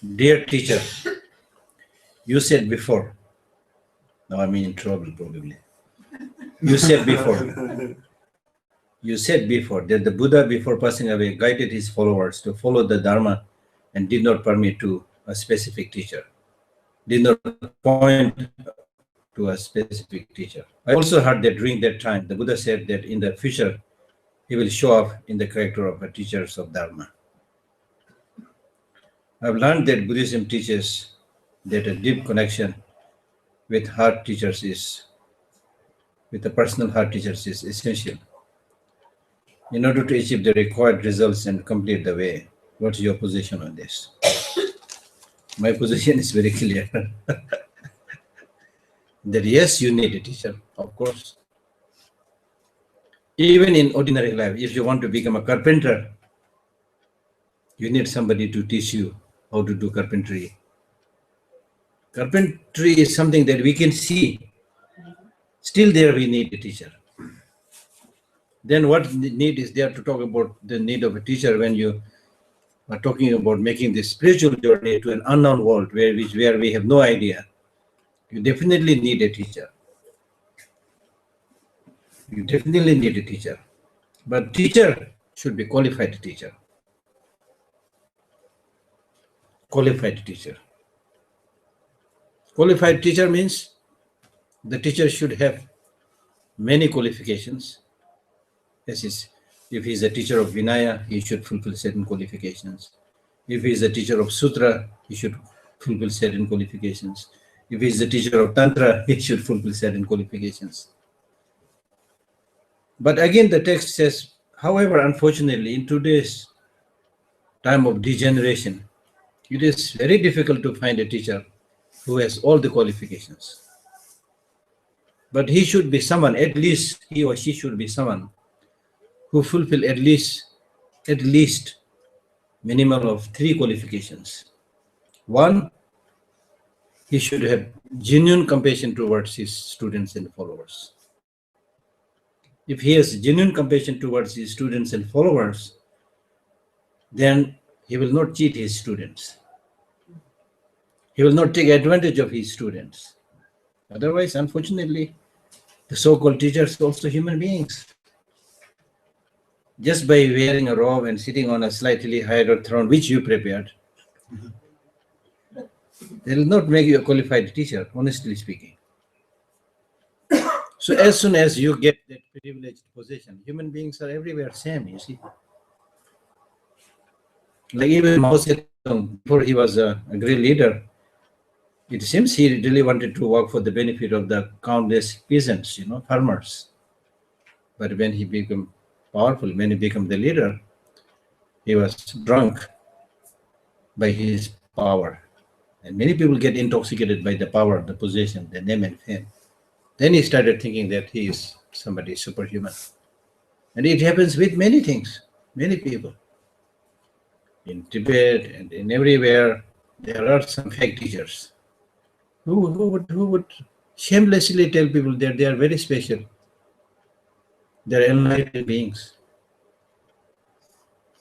Dear teacher, you said before, now I'm in trouble probably. You said before that the Buddha, before passing away, guided his followers to follow the Dharma and did not permit to a specific teacher, did not point to a specific teacher. I also heard that during that time, the Buddha said that in the future, he will show up in the character of a teachers of Dharma. I've learned that Buddhism teaches that a deep connection with heart teachers with the personal heart teachers is essential in order to achieve the required results and complete the way. What's your position on this? My position is very clear. That yes, you need a teacher, of course. Even in ordinary life, if you want to become a carpenter, you need somebody to teach you how to do carpentry. Carpentry is something that we can see. Still there we need a teacher. Then what need is there to talk about the need of a teacher when you are talking about making this spiritual journey to an unknown world where we have no idea? You definitely need a teacher. You definitely need a teacher. But teacher should be qualified teacher. Qualified teacher. Qualified teacher means the teacher should have many qualifications. If he's a teacher of Vinaya, he should fulfill certain qualifications. If he's a teacher of Sutra, he should fulfill certain qualifications. If he's a teacher of Tantra, he should fulfill certain qualifications. But again, the text says, however, unfortunately, in today's time of degeneration, it is very difficult to find a teacher who has all the qualifications. But he should be someone, at least he or she should be someone who fulfill at least minimum of 3 qualifications. One, he should have genuine compassion towards his students and followers. If he has genuine compassion towards his students and followers, then he will not cheat his students. He will not take advantage of his students. Otherwise, unfortunately, the so-called teachers are also human beings. Just by wearing a robe and sitting on a slightly higher throne, which you prepared, they will not make you a qualified teacher, honestly speaking. So as soon as you get that privileged position, human beings are everywhere same, you see. Like even Mao Zedong, before he was a great leader, it seems he really wanted to work for the benefit of the countless peasants, farmers. But when he became powerful, when he became the leader, he was drunk by his power. And many people get intoxicated by the power, the position, the name and fame. Then he started thinking that he is somebody superhuman. And it happens with many things, many people. In Tibet and in everywhere, there are some fake teachers who would shamelessly tell people that they are very special. They are enlightened beings.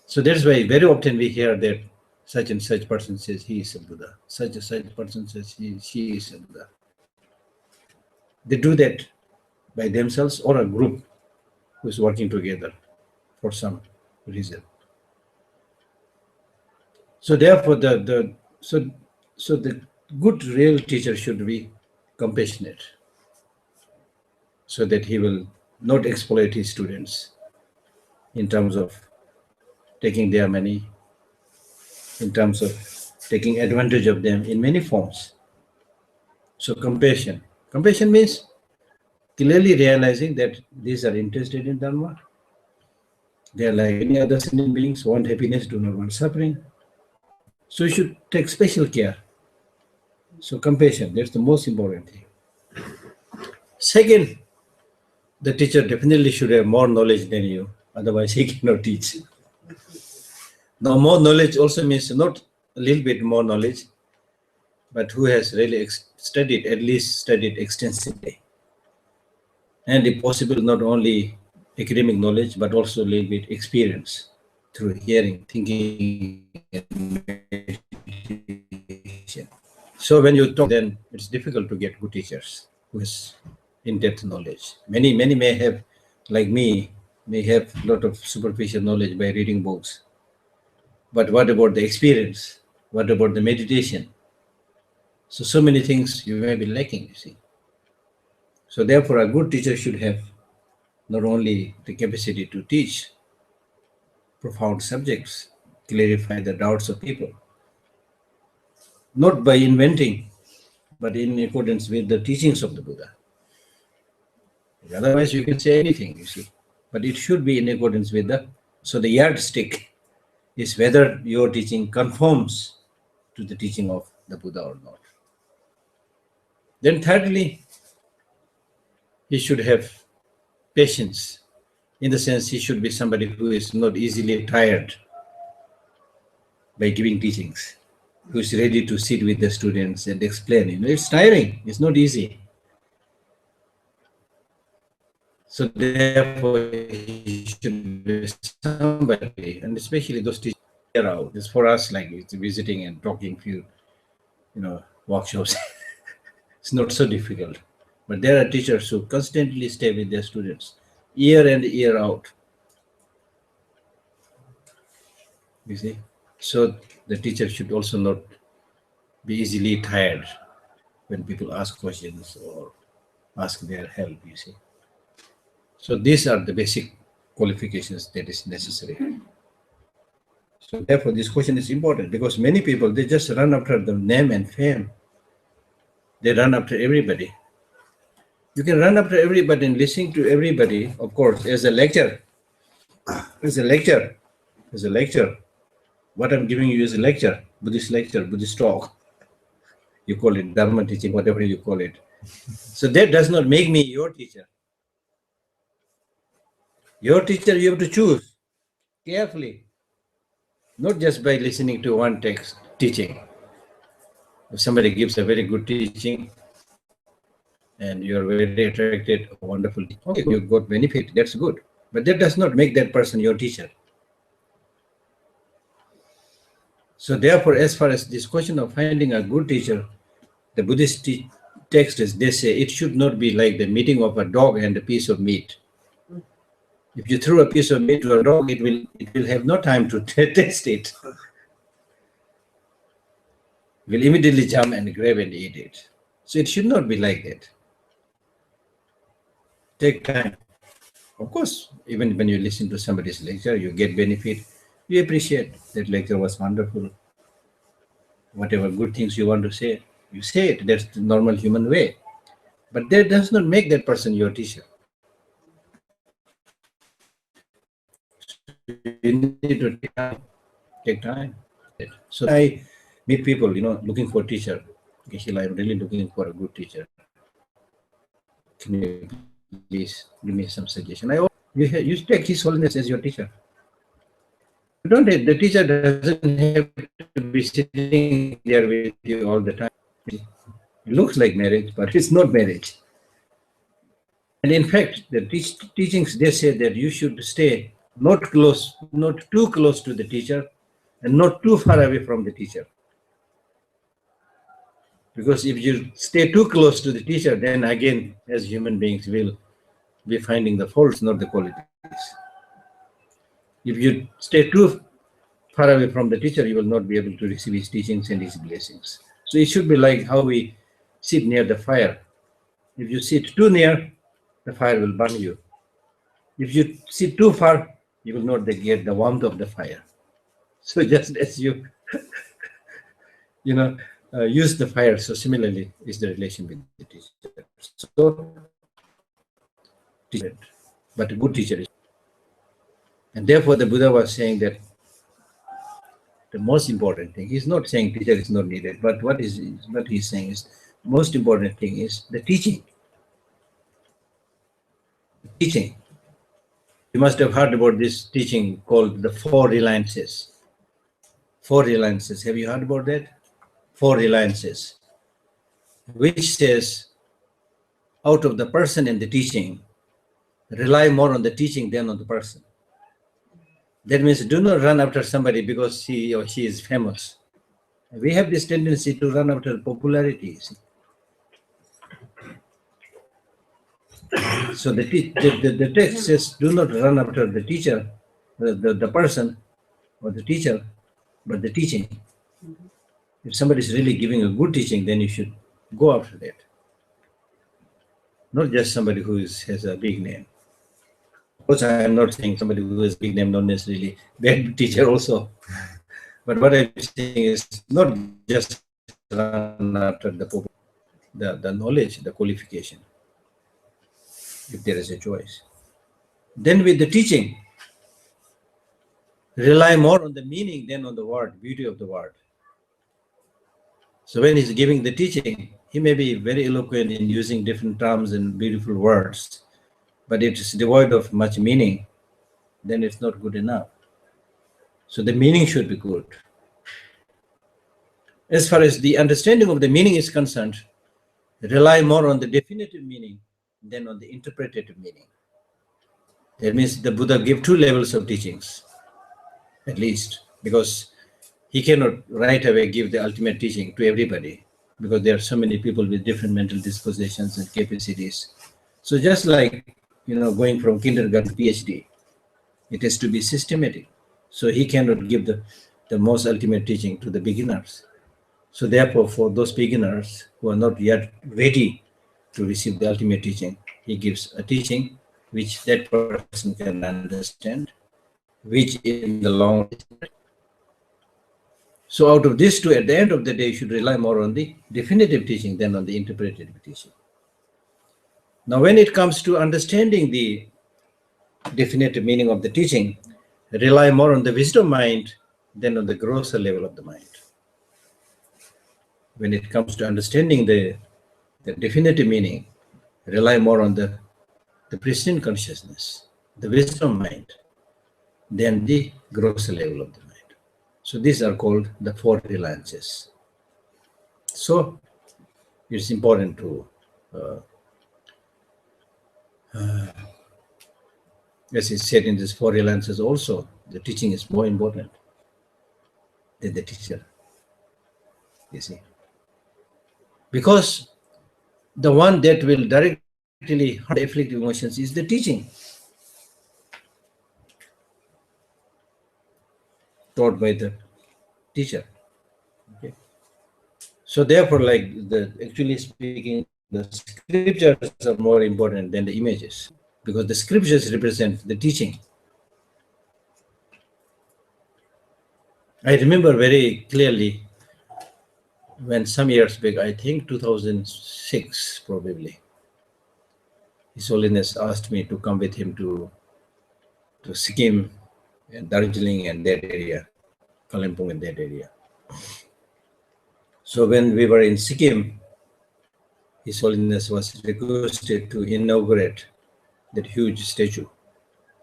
So that's why very often we hear that such and such person says he is a Buddha. Such and such person says she is a Buddha. They do that by themselves or a group who is working together for some reason. So therefore, the good real teacher should be compassionate, so that he will not exploit his students in terms of taking their money, in terms of taking advantage of them in many forms. So compassion. Compassion means clearly realizing that these are interested in Dharma. They are like any other sentient beings, want happiness, do not want suffering. So you should take special care. So compassion, that's the most important thing. Second, the teacher definitely should have more knowledge than you, otherwise he cannot teach. Now, more knowledge also means not a little bit more knowledge, but who has really studied, at least studied extensively. And if possible, not only academic knowledge, but also a little bit experience through hearing, thinking, and meditating. So when you talk, then it's difficult to get good teachers who is in-depth knowledge. Many may have, like me, may have a lot of superficial knowledge by reading books. But what about the experience? What about the meditation? So many things you may be lacking, you see. So therefore, a good teacher should have not only the capacity to teach profound subjects, clarify the doubts of people, not by inventing, but in accordance with the teachings of the Buddha. Otherwise, you can say anything, you see. But it should be in accordance with the yardstick is whether your teaching conforms to the teaching of the Buddha or not. Then thirdly, he should have patience, in the sense he should be somebody who is not easily tired by giving teachings, who is ready to sit with the students and explain. It's tiring, it's not easy. So therefore, he should be somebody, and especially those teachers out. It's for us, like it's visiting and talking few, workshops. It's not so difficult. But there are teachers who constantly stay with their students, year in, year out. You see? So the teacher should also not be easily tired when people ask questions or ask their help, you see. So these are the basic qualifications that is necessary. So therefore, this question is important because many people, they just run after the name and fame. They run after everybody. You can run after everybody and listening to everybody, of course, as a lecture. As a lecture. What I'm giving you is a lecture, Buddhist talk. You call it Dharma teaching, whatever you call it. So that does not make me your teacher. Your teacher, you have to choose carefully, not just by listening to one text teaching. If somebody gives a very good teaching and you're very attracted, wonderful, okay, you got benefit, that's good. But that does not make that person your teacher. So therefore, as far as this question of finding a good teacher, the Buddhist text is, they say it should not be like the meeting of a dog and a piece of meat. If you throw a piece of meat to a dog, it will have no time to taste it. It will immediately jump and grab and eat it. So it should not be like that. Take time. Of course, even when you listen to somebody's lecture, you get benefit. You appreciate that lecture was wonderful. Whatever good things you want to say, you say it. That's the normal human way. But that does not make that person your teacher. You need to take time. So I meet people, looking for a teacher. Geshe, I'm really looking for a good teacher. Can you please give me some suggestion? You take His Holiness as your teacher. The teacher doesn't have to be sitting there with you all the time. It looks like marriage, but it's not marriage. And in fact, the teachings, they say that you should stay not too close to the teacher and not too far away from the teacher. Because if you stay too close to the teacher, then again, as human beings, will be finding the faults, not the qualities. If you stay too far away from the teacher, you will not be able to receive his teachings and his blessings. So it should be like how we sit near the fire. If you sit too near, the fire will burn you. If you sit too far, you will not get the warmth of the fire. So just as you, use the fire, so similarly is the relation with the teacher. So, but a good teacher is. And therefore the Buddha was saying that the most important thing, he's not saying teacher is not needed, but what he's saying is most important thing is the teaching. Teaching. You must have heard about this teaching called the Four Reliances. Four Reliances. Have you heard about that? Four Reliances. Which says, out of the person and the teaching, rely more on the teaching than on the person. That means do not run after somebody because he or she is famous. We have this tendency to run after popularity. You see. So the text says, do not run after the teacher, the person or the teacher, but the teaching. If somebody is really giving a good teaching, then you should go after that. Not just somebody who has a big name. Of course, I am not saying somebody who has a big name, not necessarily bad teacher also. But what I'm saying is not just run after the knowledge, the qualification, if there is a choice. Then with the teaching, rely more on the meaning than on the word, beauty of the word. So when he's giving the teaching, he may be very eloquent in using different terms and beautiful words, but if it's devoid of much meaning, then it's not good enough. So the meaning should be good. As far as the understanding of the meaning is concerned, rely more on the definitive meaning than on the interpretative meaning. That means the Buddha gave two levels of teachings, at least, because he cannot right away give the ultimate teaching to everybody, because there are so many people with different mental dispositions and capacities. So just like, going from kindergarten to PhD, it has to be systematic. So he cannot give the most ultimate teaching to the beginners. So therefore, for those beginners who are not yet ready to receive the ultimate teaching, he gives a teaching which that person can understand, which in the long run. So out of these two, at the end of the day, you should rely more on the definitive teaching than on the interpretative teaching. Now, when it comes to understanding the definitive meaning of the teaching, rely more on the wisdom mind than on the grosser level of the mind. When it comes to understanding the definitive meaning, rely more on the pristine consciousness, the wisdom mind, than the grosser level of the mind. So these are called the four reliances. So it's important to, as he said in these four reliances also, the teaching is more important than the teacher. You see. Because the one that will directly hurt the afflictive emotions is the teaching taught by the teacher. Okay. So therefore, actually speaking, the scriptures are more important than the images, because the scriptures represent the teaching. I remember very clearly when some years back, I think 2006 probably, His Holiness asked me to come with him to Sikkim and Darjeeling and that area, Kalimpong and that area. So when we were in Sikkim, His Holiness was requested to inaugurate that huge statue,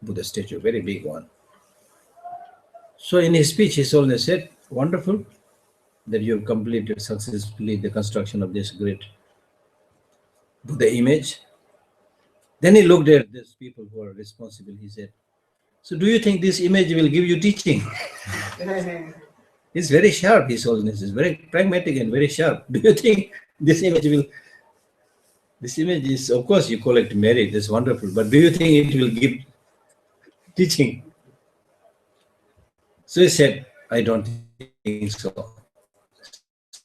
Buddha statue, very big one. So in his speech, His Holiness said, wonderful that you have completed successfully the construction of this great Buddha image. Then he looked at these people who are responsible. He said, so do you think this image will give you teaching? It's very sharp, His Holiness is very pragmatic and very sharp. Do you think this image will... This image is, of course, you collect merit, that's wonderful, but do you think it will give teaching? So he said, I don't think so.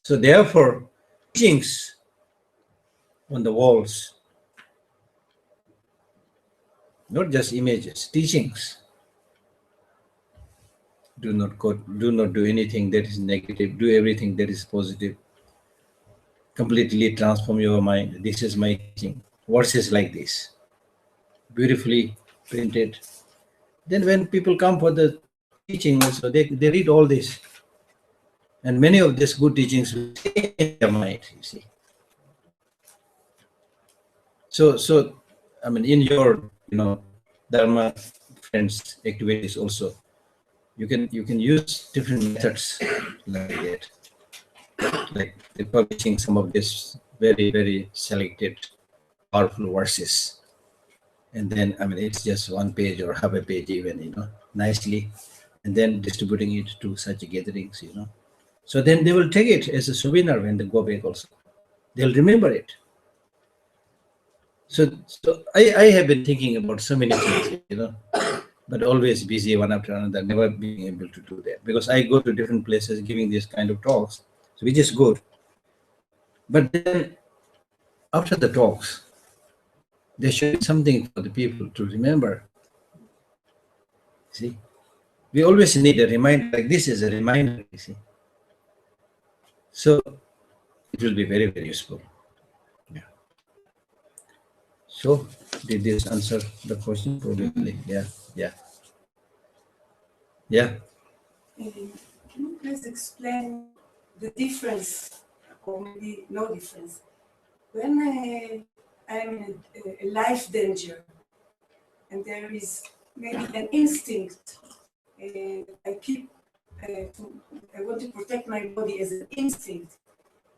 So therefore, teachings on the walls, not just images, teachings. Do not do anything that is negative, do everything that is positive. Completely transform your mind. This is my teaching. Verses like this, beautifully printed. Then when people come for the teaching also, they read all this. And many of these good teachings will stay in their mind, you see. So I mean, in your, Dharma friends activities also, you can use different methods like that. Like the publishing some of this very, very selected, powerful verses. And then, I mean, it's just one page or half a page even, nicely. And then distributing it to such gatherings, So then they will take it as a souvenir when they go back also. They'll remember it. So I have been thinking about so many things, but always busy one after another, never being able to do that. Because I go to different places giving these kind of talks, so which is good. But then after the talks, there should be something for the people to remember. See, we always need a reminder, like this is a reminder, you see. So it will be very, very useful. Yeah. So did this answer the question? Probably. Yeah. Yeah. Yeah. Can you please explain the difference, or maybe no difference, when I'm in a life danger and there is maybe an instinct, I keep, I want to protect my body as an instinct.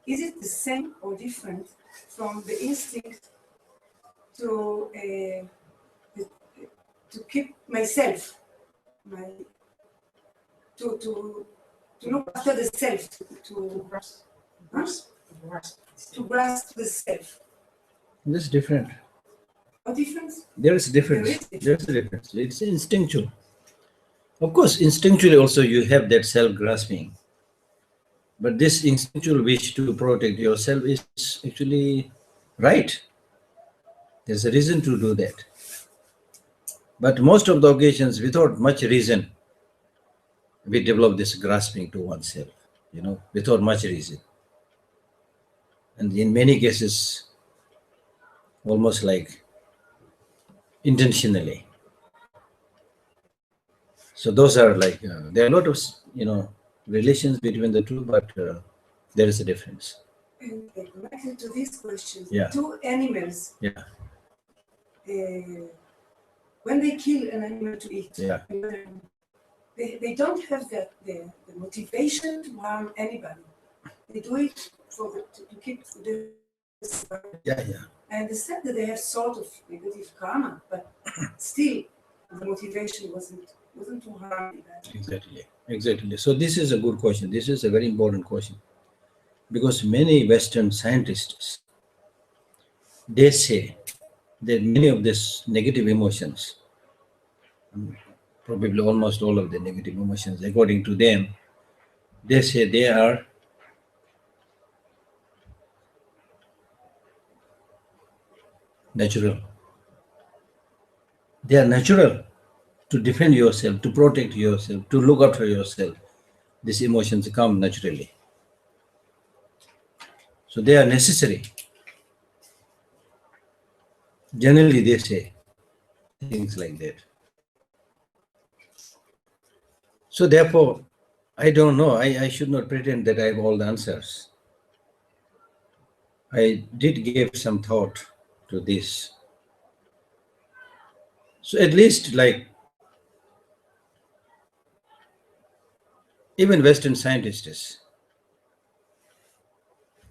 Is it the same or different from the instinct to keep myself, to look after the self, to grasp the self? This is different. What difference? There is a difference. There is a difference. It's instinctual. Of course, instinctually also you have that self-grasping. But this instinctual wish to protect yourself is actually right. There's a reason to do that. But most of the occasions, without much reason, we develop this grasping to oneself, without much reason. And in many cases, almost like intentionally. So those are like, there are a lot of, relations between the two, but there is a difference. And connected to this question, Yeah. two animals, Yeah. When they kill an animal to eat, Yeah. they don't have the motivation to harm anybody. They do it to keep the. Yeah, yeah. I understand that they have sort of negative karma, but still, the motivation wasn't to harm anybody. Exactly. So this is a good question. This is a very important question, because many Western scientists, they say that many of these negative emotions, probably almost all of the negative emotions, according to them, they say they are natural. They are natural to defend yourself, to protect yourself, to look after yourself. These emotions come naturally. So they are necessary. Generally, they say things like that. So therefore, I don't know. I should not pretend that I have all the answers. I did give some thought to this. So at least like even Western scientists,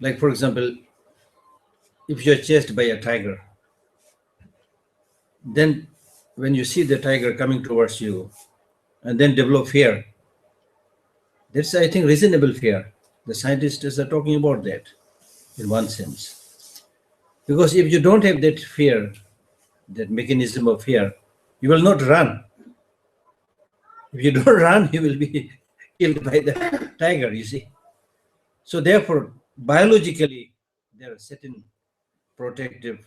like for example, if you're chased by a tiger, then when you see the tiger coming towards you and then develop fear, that's, I think, reasonable fear. The scientists are talking about that in one sense. Because if you don't have that fear, that mechanism of fear, you will not run. If you don't run, you will be killed by the tiger, you see. So therefore, biologically, there are certain protective,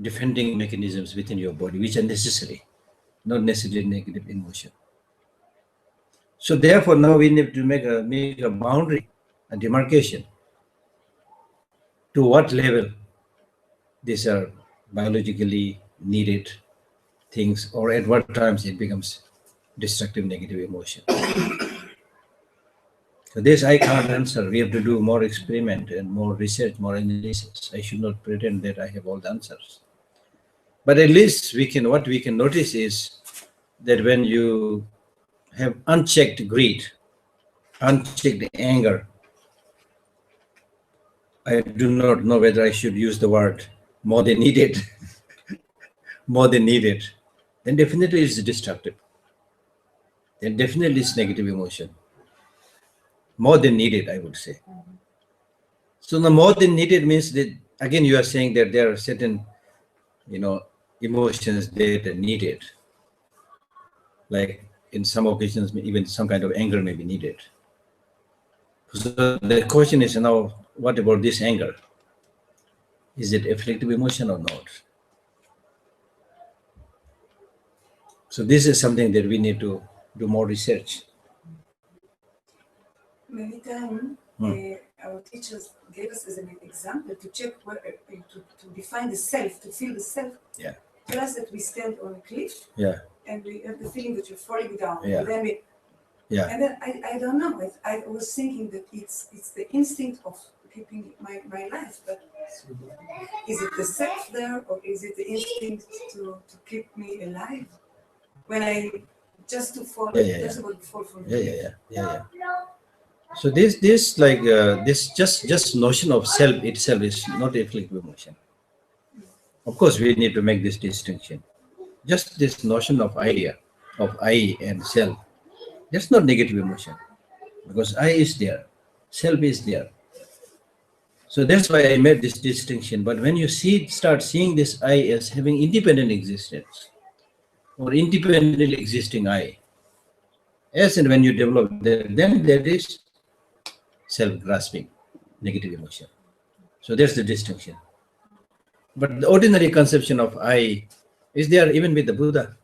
defending mechanisms within your body, which are necessary, not necessarily negative emotion. So therefore, now we need to make a boundary, a demarcation, to what level these are biologically needed things, or at what times it becomes destructive negative emotion. So this I can't answer. We have to do more experiment and more research, more analysis. I should not pretend that I have all the answers. But at least what we can notice is that when you have unchecked greed, unchecked anger, I do not know whether I should use the word more than needed, more than needed, then definitely it's destructive. Then definitely it's negative emotion. more than needed, I would say. So the more than needed means that, again, you are saying that there are certain, emotions that are needed. Like in some occasions, even some kind of anger may be needed. So the question is now, what about this anger? Is it afflictive emotion or not? So this is something that we need to do more research. Many times, our teachers gave us as an example to check to define the self, to feel the self. Yeah. Tell us that we stand on a cliff. Yeah. And we have the feeling that you're falling down. Yeah. And then and then I don't know. I was thinking that it's the instinct of keeping my life, but is it the self there, or is it the instinct to keep me alive? When I just to fall, just about to fall from the cliff. Yeah. So this like this just notion of self itself is not afflictive emotion. Of course, we need to make this distinction. Just this notion of idea of I and self, that's not negative emotion, because I is there, self is there. So that's why I made this distinction. But when you start seeing this I as having independent existence or independently existing I, as and when you develop that, then there is self-grasping, negative emotion. So there's the distinction. But the ordinary conception of I is there even with the Buddha.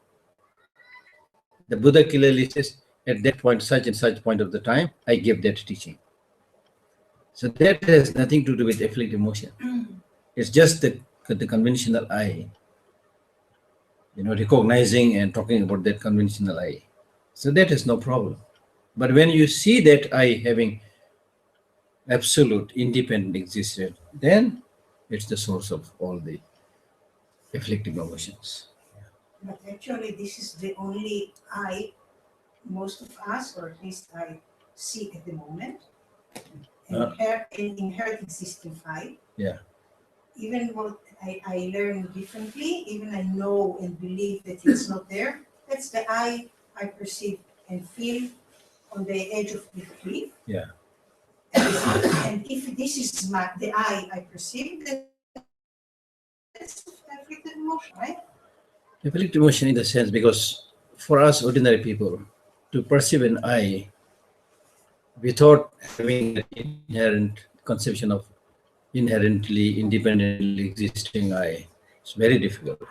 The Buddha clearly says, at that point, such and such point of the time, I gave that teaching. So that has nothing to do with afflictive emotion. It's just the conventional I, recognizing and talking about that conventional I. So that is no problem. But when you see that I having absolute independent existence, then it's the source of all the afflictive emotions. But actually, this is the only I, most of us, or at least I see at the moment, an inherent existing I. Yeah. Even what I learn differently, even I know and believe that it's not there, that's the I perceive and feel on the edge of the cliff. Yeah. And if this is the I perceive, then that's afflicted emotion, right? Afflictive emotion in the sense, because for us ordinary people, to perceive an I without having an inherent conception of inherently independently existing I, it's very difficult.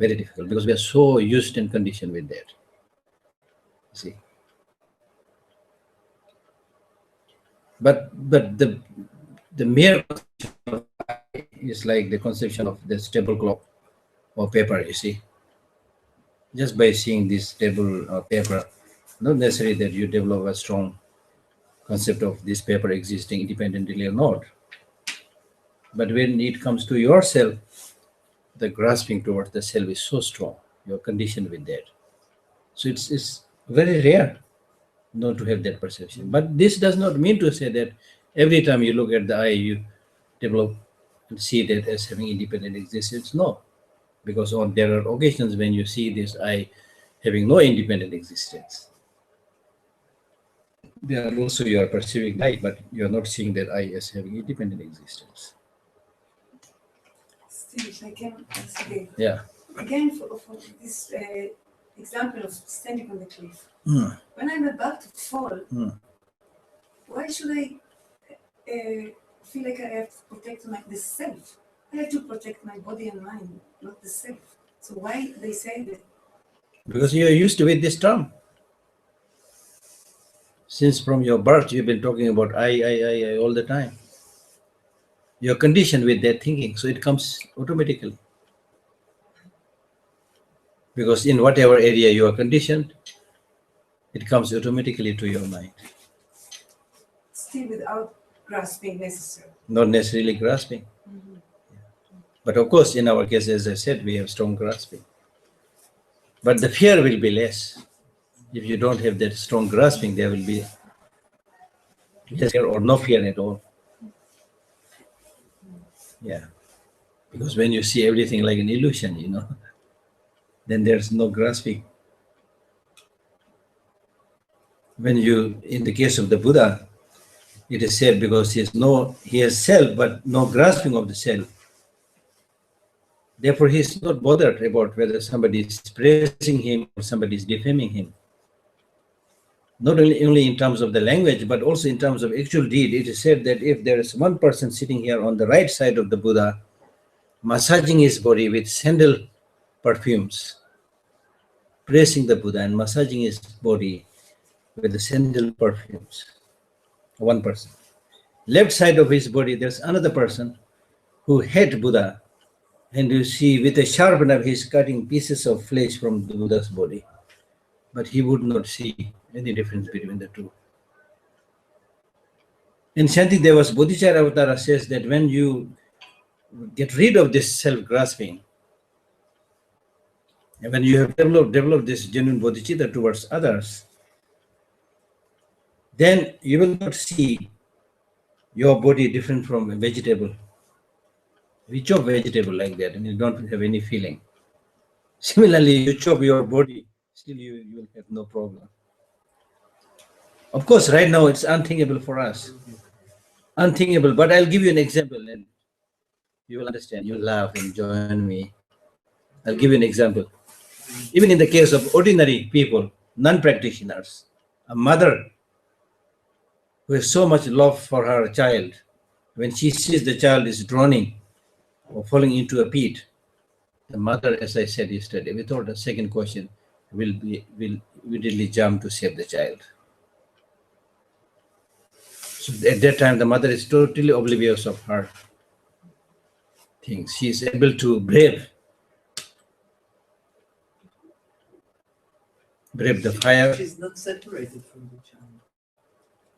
Very difficult, because we are so used and conditioned with that. See. But the mere conception of I is like the conception of this tablecloth or paper, you see. Just by seeing this table or paper, not necessarily that you develop a strong concept of this paper existing independently or not. But when it comes to yourself, the grasping towards the self is so strong. You're conditioned with that. So it's very rare not to have that perception. But this does not mean to say that every time you look at the eye, you develop and see that as having independent existence. No, because there are occasions when you see this eye having no independent existence. There are also you are perceiving eye, but you are not seeing that eye as having independent existence. Still, I can again. Yeah. Again, for this example of standing on the cliff. When I'm about to fall, why should I feel like I have to protect the self? I have to protect my body and mind, not the self. So why they say that? Because you are used to with this term. Since from your birth, you've been talking about I all the time. You're conditioned with that thinking, so it comes automatically. Because in whatever area you are conditioned, it comes automatically to your mind. Still without grasping necessarily. Not necessarily grasping. But of course, in our case, as I said, we have strong grasping. But the fear will be less. If you don't have that strong grasping, there will be less fear or no fear at all. Yeah. Because when you see everything like an illusion, then there's no grasping. When you, in the case of the Buddha, it is said because he has self, but no grasping of the self. Therefore, he is not bothered about whether somebody is praising him or somebody is defaming him. Not only in terms of the language, but also in terms of actual deed. It is said that if there is one person sitting here on the right side of the Buddha, massaging his body with sandal perfumes, praising the Buddha and massaging his body with the sandal perfumes, one person. Left side of his body, there's another person who hate Buddha, and you see with a sharp knife he's cutting pieces of flesh from the Buddha's body, but he would not see any difference between the two. And Shantideva's Bodhicharya Avatara says that when you get rid of this self-grasping, and when you have developed this genuine bodhicitta towards others, then you will not see your body different from a vegetable. We chop vegetable like that and you don't have any feeling. Similarly, you chop your body, still you will have no problem. Of course, right now it's unthinkable for us. Unthinkable, but I'll give you an example and you will understand. You laugh and join me. I'll give you an example. Even in the case of ordinary people, non-practitioners, a mother who has so much love for her child, when she sees the child is drowning or falling into a pit, the mother, as I said yesterday, without a second question, will immediately jump to save the child. So at that time, the mother is totally oblivious of her things. She is able to brave the fire. She's not separated from the child.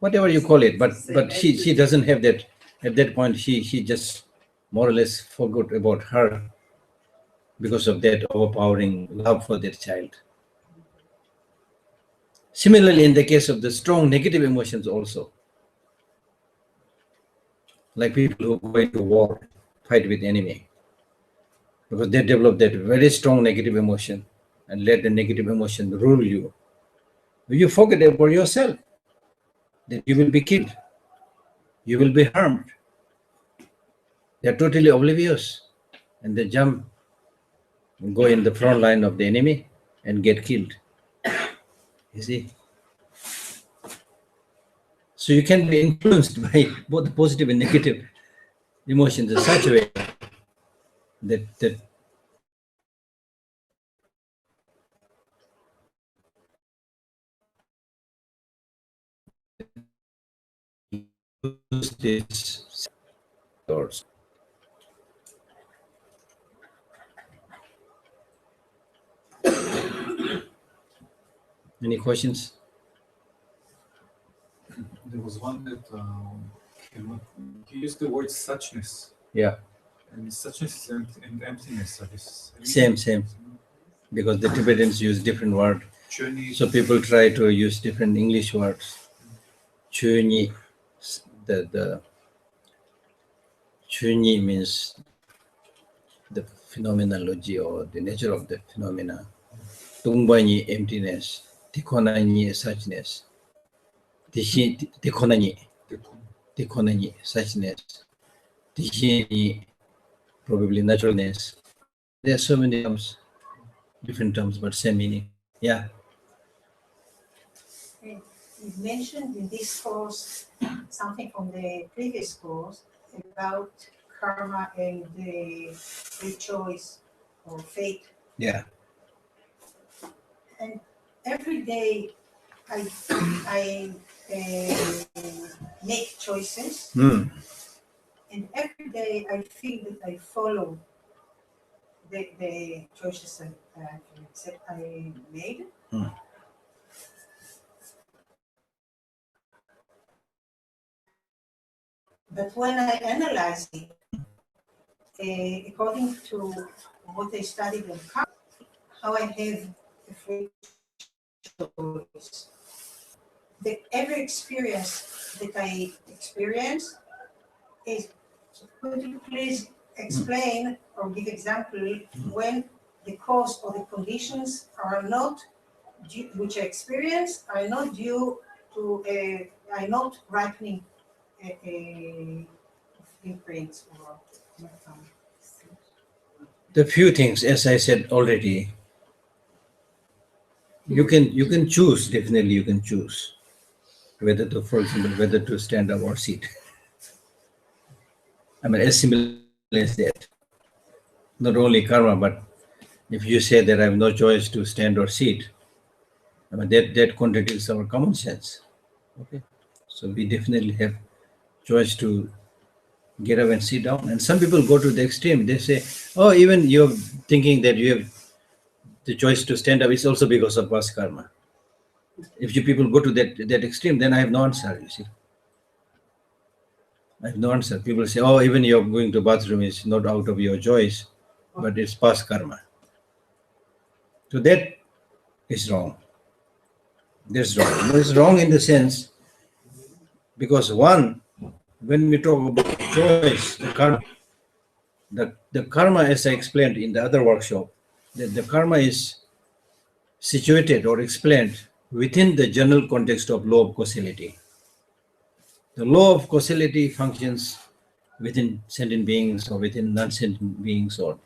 Whatever you call it, but she doesn't have that. At that point, she just more or less forgot about her because of that overpowering love for their child. Similarly, in the case of the strong negative emotions also, like people who go into war, fight with enemy, because they develop that very strong negative emotion and let the negative emotion rule you. You forget about yourself, that you will be killed, you will be harmed. They're totally oblivious and they jump and go in the front line of the enemy and get killed. You see? So you can be influenced by both the positive and negative emotions in such a way that this doors. Any questions? There was one that he used the word suchness, Yeah, and suchness and emptiness are this same. Because the Tibetans use different words. journey. So people try to use different English words. Chunyi, the Chunyi means the phenomenology or the nature of the phenomena. Tungbanyi, emptiness. Tikonanyi, suchness. Tikonanyi, suchness. Tishini, probably naturalness. There are so many terms, different terms, but same meaning. Yeah. You mentioned in this course something from the previous course about karma and the free choice or fate. Yeah. And every day I make choices, and every day I feel that I follow the choices that I made. But when I analyze it, according to what I studied on karma, how I have a free choice. Every experience that I experience is, could you please explain or give example when the cause or the conditions are not due, which I experience are not due I note ripening of grapes or The few things, as I said already, you can choose, definitely you can choose whether to, for example, whether to stand up or sit. I mean, as simple as that. Not only karma, but if you say that I have no choice to stand or sit, I mean, that contradicts our common sense. Okay, so we definitely have choice to get up and sit down. And some people go to the extreme. They say, "Oh, even you're thinking that you have the choice to stand up is also because of past karma." If you people go to that extreme, then I have no answer. You see, I have no answer. People say, "Oh, even you're going to bathroom is not out of your choice, but it's past karma." So that is wrong. That's wrong. No, it's wrong in the sense because one, when we talk about choice, the karma, as I explained in the other workshop, that the karma is situated or explained within the general context of law of causality. The law of causality functions within sentient beings or within non-sentient beings or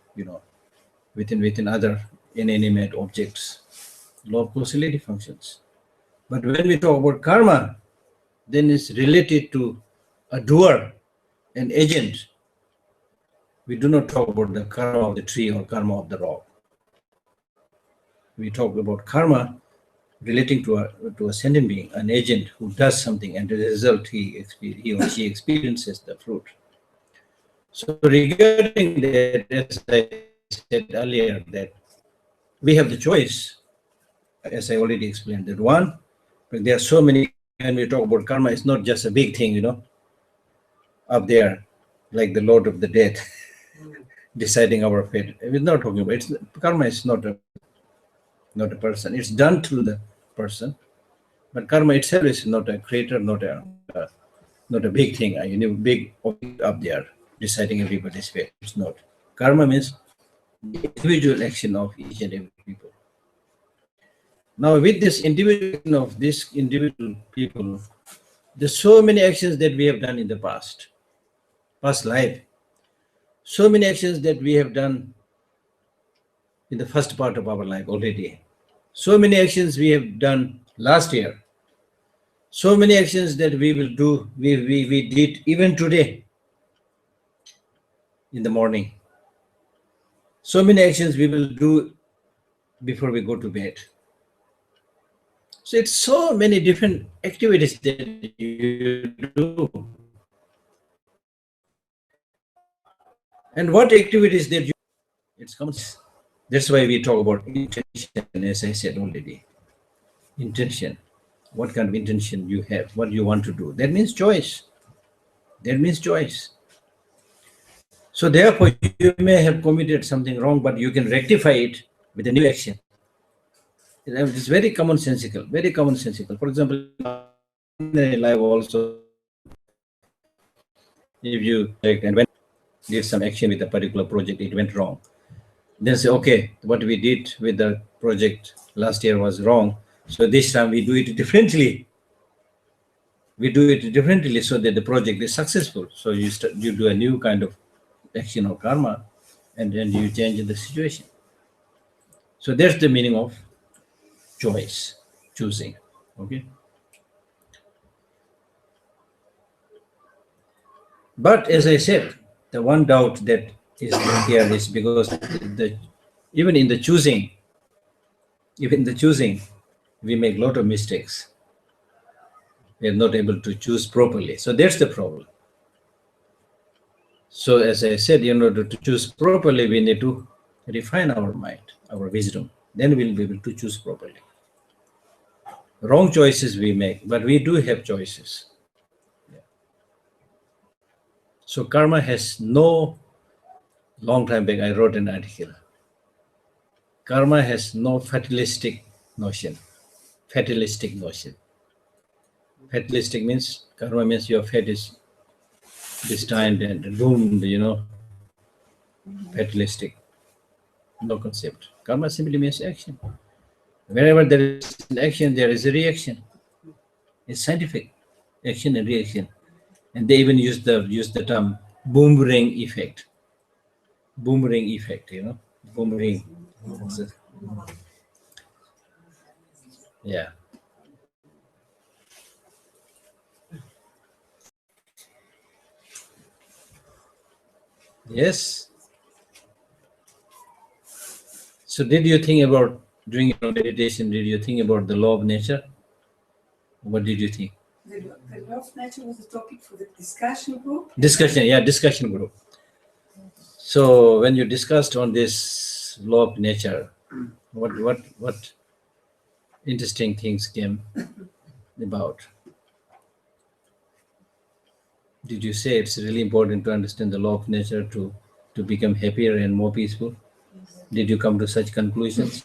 within other inanimate objects. Law of causality functions. But when we talk about karma, then it's related to a doer, an agent. We do not talk about the karma of the tree or karma of the rock. We talk about karma relating to a sentient being, an agent who does something, and as a result, he or she experiences the fruit. So regarding that, as I said earlier, that we have the choice, as I already explained, that one, but there are so many, when we talk about karma, it's not just a big thing, up there, like the Lord of the Dead, deciding our fate. We're not talking about karma is not a person. It's done through the person, but karma itself is not a creator, not a big thing, big object up there deciding everybody's fate. It's not. Karma means the individual action of each and every people. Now, with this individual action of this individual people, there's so many actions that we have done in the past life. So many actions that we have done in the first part of our life already. So many actions we have done last year. So many actions that we will do, we did even today in the morning. So many actions we will do before we go to bed. So it's so many different activities that you do. And what activities that you, it's comes. That's why we talk about intention, as I said already. Intention. What kind of intention you have, what you want to do. That means choice. That means choice. So therefore, you may have committed something wrong, but you can rectify it with a new action. It's very commonsensical, very commonsensical. For example, in life also, if you take and when you did some action with a particular project, it went wrong. Then say, okay, what we did with the project last year was wrong. So this time we do it differently. We do it differently so that the project is successful. So you do a new kind of action or karma, and then you change the situation. So that's the meaning of choice, choosing. Okay. But as I said, the one doubt that is here is because even in the choosing, we make a lot of mistakes. We are not able to choose properly. So that's the problem. So as I said, in order to choose properly, we need to refine our mind, our wisdom. Then we'll be able to choose properly. Wrong choices we make, but we do have choices. Yeah. So karma has no, long time back I wrote an article. Karma has no fatalistic notion. Fatalistic notion. Fatalistic means, karma means your fate is destined and doomed, Fatalistic. No concept. Karma simply means action. Wherever there is an action, there is a reaction. It's scientific, action and reaction. And they even use the term boomerang effect. Boomerang effect, boomerang. Yeah. Yes. So did you think about during your meditation, did you think about the law of nature? What did you think? The law of nature was the topic for the discussion group. Discussion group. So when you discussed on this law of nature, what interesting things came about? Did you say it's really important to understand the law of nature to become happier and more peaceful? Did you come to such conclusions?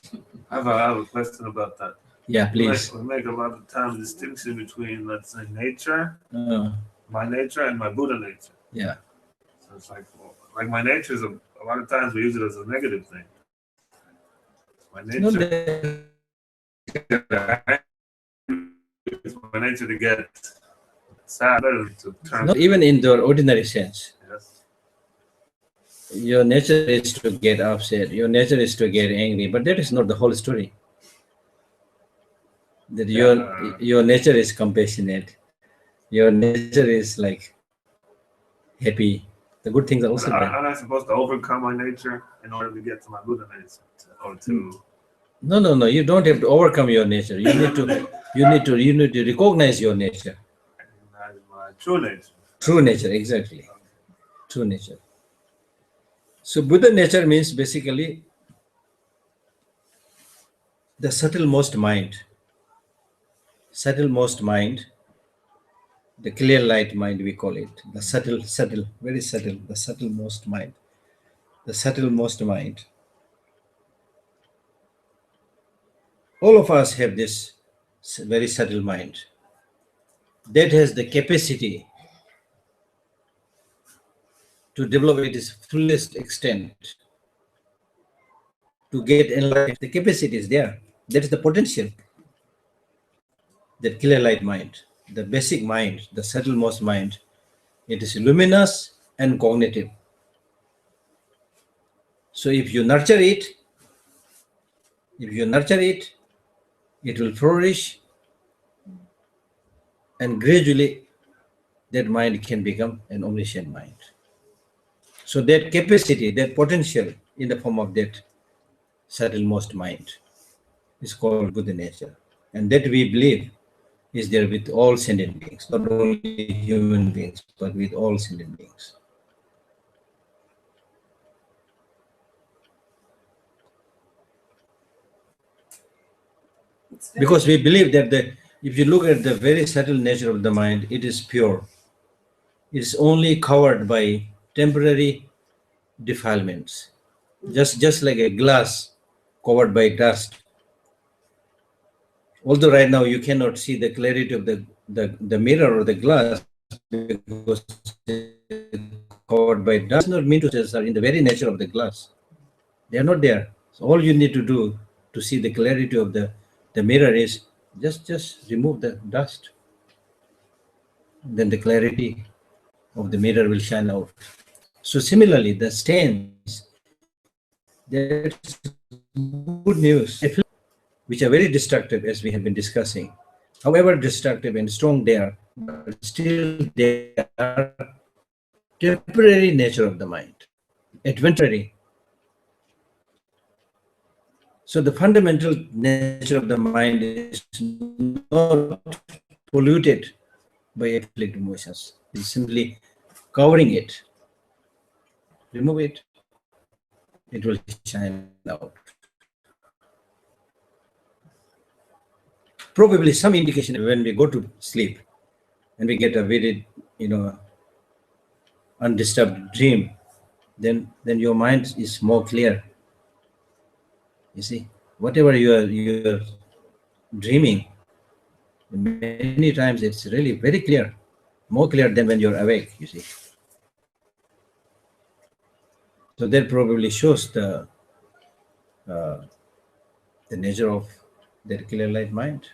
I have a question about that. Yeah, please. We make a lot of time distinction between, let's say, nature, Uh, my nature, and my Buddha nature. yeah. So it's like my nature is a lot of times we use it as a negative thing. My No, nature, it's my nature to get sad, to turn. not even in the ordinary sense. Yes. Your nature is to get upset. Your nature is to get angry, but that is not the whole story. That your nature is compassionate. Your nature is like happy. The good things are also there. I'm not supposed to overcome my nature in order to get to my Buddha nature, or to. No. You don't have to overcome your nature. You need to recognize your nature. My true nature. True nature, exactly. True nature. So Buddha nature means basically the subtlemost mind. Subtlemost mind, the clear light mind we call it. The subtle, very subtle, the subtlemost mind. The subtlemost mind. All of us have this very subtle mind that has the capacity to develop at its fullest extent, to get enlightened. The capacity is there. That is the potential. That clear light mind, the basic mind, the subtlemost mind, it is luminous and cognitive. So if you nurture it, it will flourish, and gradually that mind can become an omniscient mind. So that capacity, that potential in the form of that subtlemost mind is called Buddha nature. And that we believe is there with all sentient beings, not only human beings, but with all sentient beings. Because we believe that if you look at the very subtle nature of the mind, it is pure. It is only covered by temporary defilements, just like a glass covered by dust. Although right now you cannot see the clarity of the mirror or the glass because it's covered by dust, does not mean to say are in the very nature of the glass. They are not there. So all you need to do to see the clarity of the mirror is just remove the dust. Then the clarity of the mirror will shine out. So similarly, the stains, that's good news, which are very destructive as we have been discussing. However destructive and strong they are, but still they are temporary nature of the mind, adventurary. So the fundamental nature of the mind is not polluted by afflicted emotions. It's simply covering it. Remove it, it will shine out. Probably some indication when we go to sleep and we get a very, undisturbed dream, then your mind is more clear. You see, whatever you're dreaming, many times it's really very clear, more clear than when you're awake, you see. So that probably shows the nature of that clear light mind.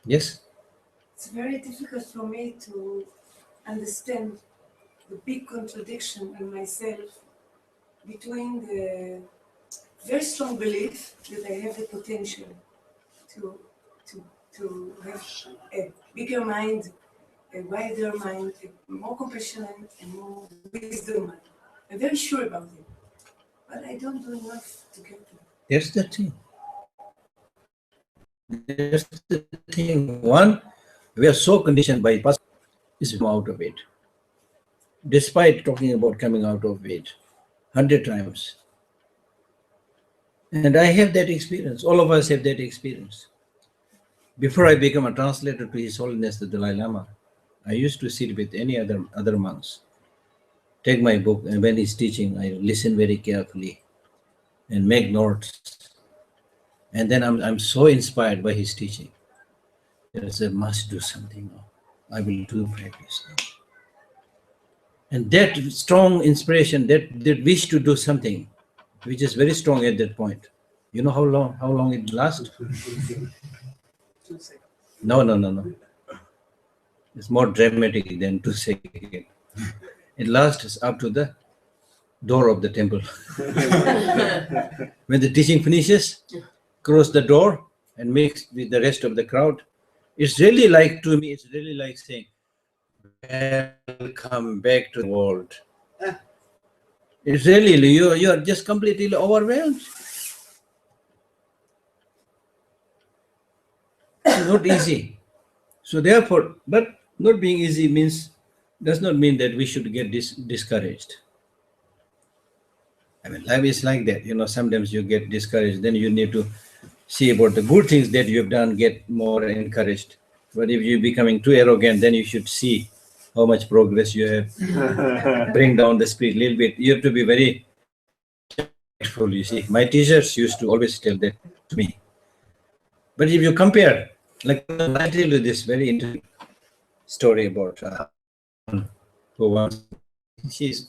Yes. It's very difficult for me to understand the big contradiction in myself between the very strong belief that I have the potential to, to, to have a bigger mind, a wider mind, a more compassionate and more wisdom mind. I'm very sure about it, but I don't do enough to get there. That's the thing. That's the thing. One, we are so conditioned by past is come out of it. Despite talking about coming out of it 100 times. And I have that experience. All of us have that experience. Before I became a translator to His Holiness the Dalai Lama, I used to sit with any other monks, take my book, and when he's teaching, I listen very carefully and make notes. And then I'm so inspired by his teaching. I said, must do something now. I will do practice now. And that strong inspiration, that wish to do something, which is very strong at that point. You know how long it lasts? 2 seconds. No. It's more dramatic than 2 seconds. It lasts up to the door of the temple. When the teaching finishes, cross the door and mix with the rest of the crowd. It's really like, to me, it's really like saying, welcome back to the world. It's really, you are just completely overwhelmed. It's not easy. So therefore, but not being easy does not mean that we should get discouraged. I mean, life is like that. Sometimes you get discouraged, then you need to see about the good things that you have done, get more encouraged. But if you're becoming too arrogant, then you should see how much progress you have. Bring down the spirit a little bit. You have to be very careful, you see. My teachers used to always tell that to me. But if you compare, like I tell you this very interesting story about who once she's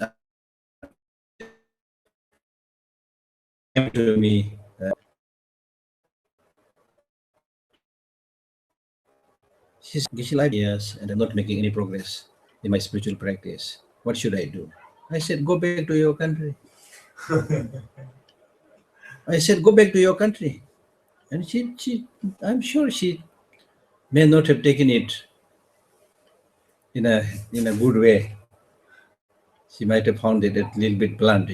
came to me. She said, Geshe Lhakdor, yes, and I'm not making any progress in my spiritual practice. What should I do? I said, go back to your country. I said, go back to your country. And I'm sure she may not have taken it in a good way. She might have found it a little bit blunt.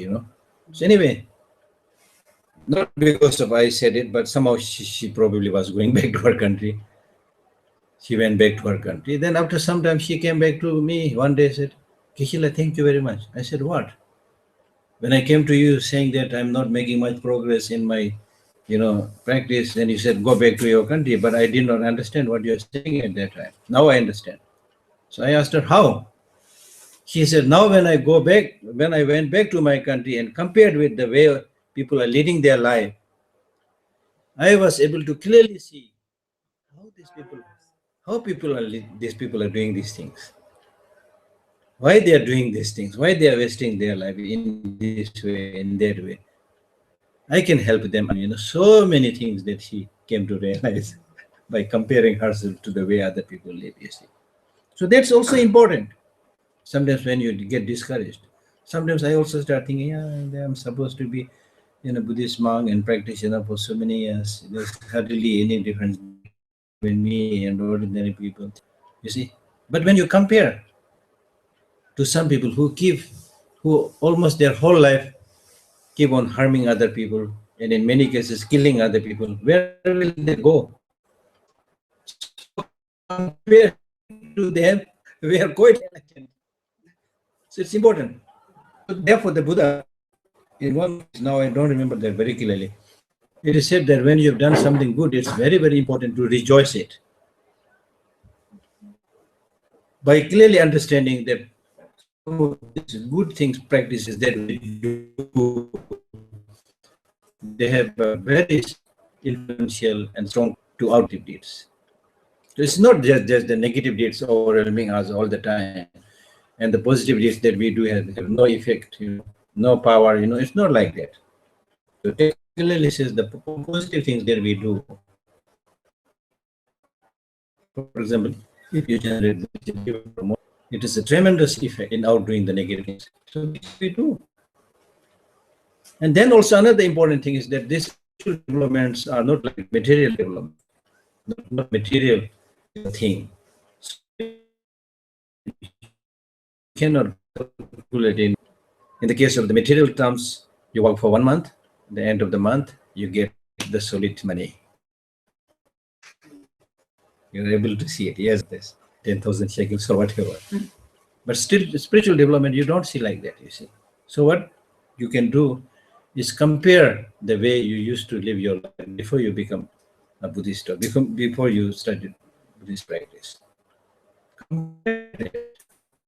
So anyway, not because of I said it, but somehow she probably was going back to her country. She went back to her country. Then after some time, she came back to me one day, said, Kishila, thank you very much. I said, what? When I came to you saying that I'm not making much progress in my, practice, then you said, go back to your country. But I did not understand what you're saying at that time. Now I understand. So I asked her, how? She said, now when I went back to my country and compared with the way people are leading their life, I was able to clearly see how these people are doing these things. Why they are doing these things, why they are wasting their life in this way, in that way. I can help them, so many things that she came to realize by comparing herself to the way other people live, you see. So that's also important. Sometimes when you get discouraged, sometimes I also start thinking, yeah, I'm supposed to be Buddhist monk and practitioner for so many years. There's hardly any difference between me and ordinary people, you see. But when you compare to some people who almost their whole life keep on harming other people, and in many cases killing other people, where will they go? Compared to them, we are quite enlightened. So it's important. So therefore, the Buddha, in one, now I don't remember that very clearly, it is said that when you have done something good, it's very, very important to rejoice it. By clearly understanding that these good things, practices that we do, they have a very influential and strong to our deeds. So it's not just the negative deeds overwhelming us all the time, and the positive deeds that we do have no effect, no power. It's not like that. So it clearly says the positive things that we do For example, if you generate positive hormone, it is a tremendous effect in outdoing the negative things. So we do. And then also another important thing is that these spiritual developments are not like material development, not material thing. So you cannot calculate in the case of the material terms, you work for 1 month, at the end of the month, you get the solid money. You're able to see it. Yes, this 10,000 shekels or whatever. But still, spiritual development, you don't see like that, you see. So what you can do is compare the way you used to live your life before you become a Buddhist or before you started Buddhist practice. Compare it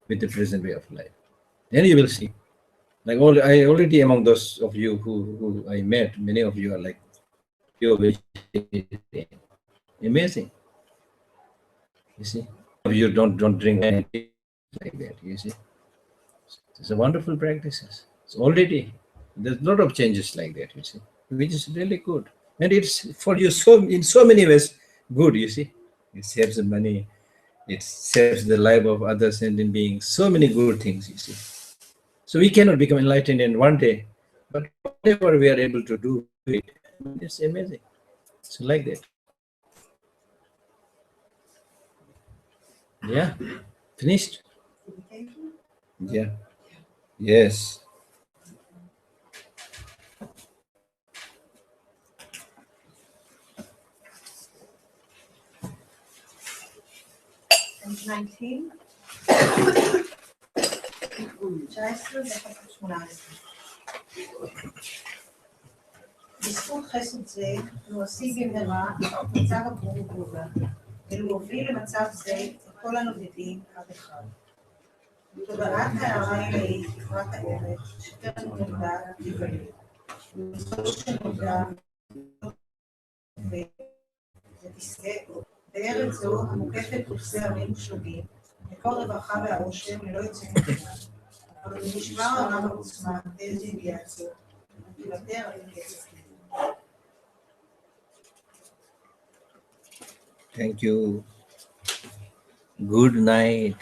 with the present way of life. Then you will see. Like I already among those of you who I met, many of you are like pure vegetarian. Amazing. You see. You don't drink anything like that, you see. It's a wonderful practices. It's already there's a lot of changes like that, you see, which is really good. And it's for you so in so many ways good, you see. It saves the money, it saves the life of other sentient beings, so many good things, you see. So we cannot become enlightened in one day, but whatever we are able to do it, it's amazing. So like that. Yeah. Finished? Yeah. Yes. Page 19. 19 ו-18. בזכות חסד זה, להוסיף במהרה את מצב הפרוגרובה, ולהוביל למצב זה את כל הנודדים עד אחד. תודעת ההערה היא תקרת הערך, שטרם נולדה תיוולד. וזו שנולדה ותשגה בארץ זו המוקפת פרסי עמים ושלבים, לכל רווחה והעושר ללא יוצא מן הכלל. אבל במשמר הרם העוצמה, איזה ידיעצו, תוותר על כסף. Thank you. Good night.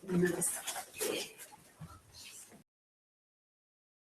Nice.